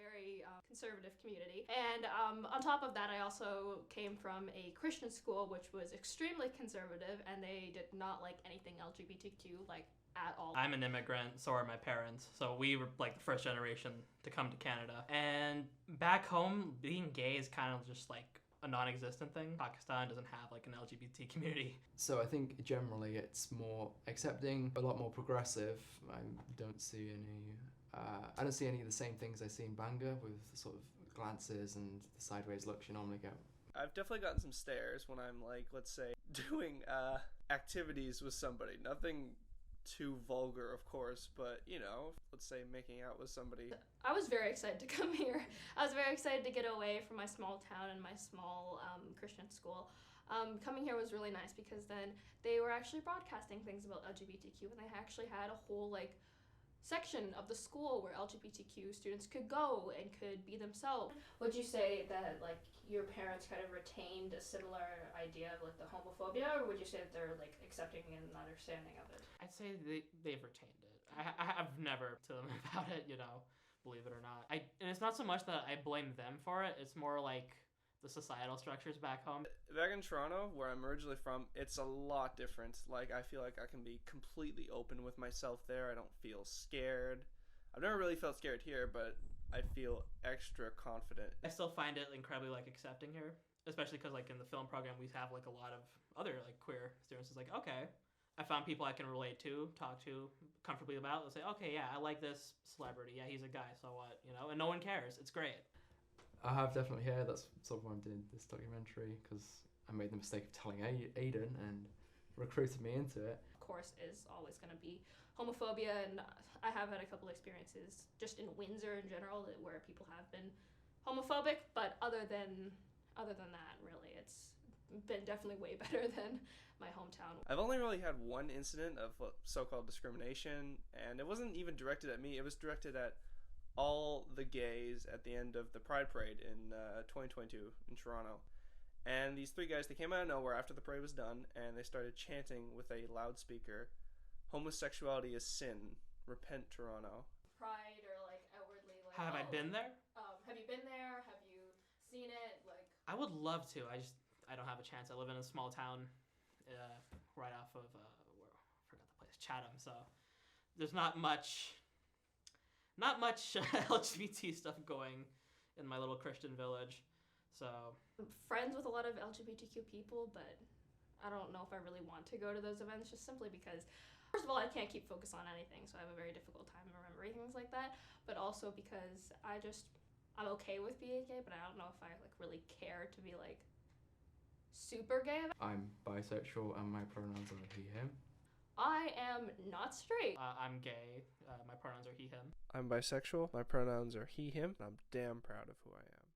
very conservative community. And on top of that, I also came from a Christian school, which was extremely conservative, and they did not like anything LGBTQ, like, at all. I'm an immigrant, so are my parents. So we were like the first generation to come to Canada. And back home, being gay is kind of just like a non-existent thing. Pakistan doesn't have like an LGBT community. So I think generally it's more accepting, a lot more progressive. I don't see any of the same things I see in Bangor with the sort of glances and the sideways looks you normally get. I've definitely gotten some stares when I'm like, let's say, doing activities with somebody. Nothing too vulgar, of course, but let's say making out with somebody. I was very excited to come here. I was very excited to get away from my small town and my small Christian school. Coming here was really nice because then they were actually broadcasting things about LGBTQ, and they actually had a whole section of the school where LGBTQ students could go and could be themselves. Would you say that your parents kind of retained a similar idea of the homophobia, or would you say that they're accepting and understanding of it? I'd say they've retained it. I've never to them about it, believe it or not. And it's not so much that I blame them for it. It's more like the societal structures back home. Back in Toronto, where I'm originally from, it's a lot different. I feel like I can be completely open with myself there. I don't feel scared. I've never really felt scared here, but I feel extra confident. I still find it incredibly accepting here, especially because in the film program we have a lot of other queer students. It's okay, I found people I can relate to, talk to comfortably about. They'll say, okay, yeah, I like this celebrity. Yeah, he's a guy, so what? And no one cares. It's great. I have definitely heard. That's sort of why I'm doing this documentary, because I made the mistake of telling Aidan and recruited me into it. Of course, is always going to be homophobia, and I have had a couple experiences just in Windsor in general where people have been homophobic, but other than that, really, it's been definitely way better than my hometown. I've only really had one incident of so-called discrimination, and it wasn't even directed at me. It was directed at all the gays at the end of the Pride Parade in 2022 in Toronto. And these three guys, they came out of nowhere after the parade was done, and they started chanting with a loudspeaker, "Homosexuality is sin. Repent, Toronto." Pride, or outwardly have I been there? Have you been there? Have you seen it? I would love to. I don't have a chance. I live in a small town right off of I forgot the place, Chatham. So there's not much LGBT stuff going in my little Christian village. So I'm friends with a lot of LGBTQ people, but I don't know if I really want to go to those events, just simply because, first of all, I can't keep focus on anything, so I have a very difficult time remembering things like that, but also because I'm okay with being gay, but I don't know if I really care to be super gay. I'm bisexual and my pronouns are he, him. I am not straight. I'm gay. My pronouns are he, him. I'm bisexual. My pronouns are he, him. And I'm damn proud of who I am.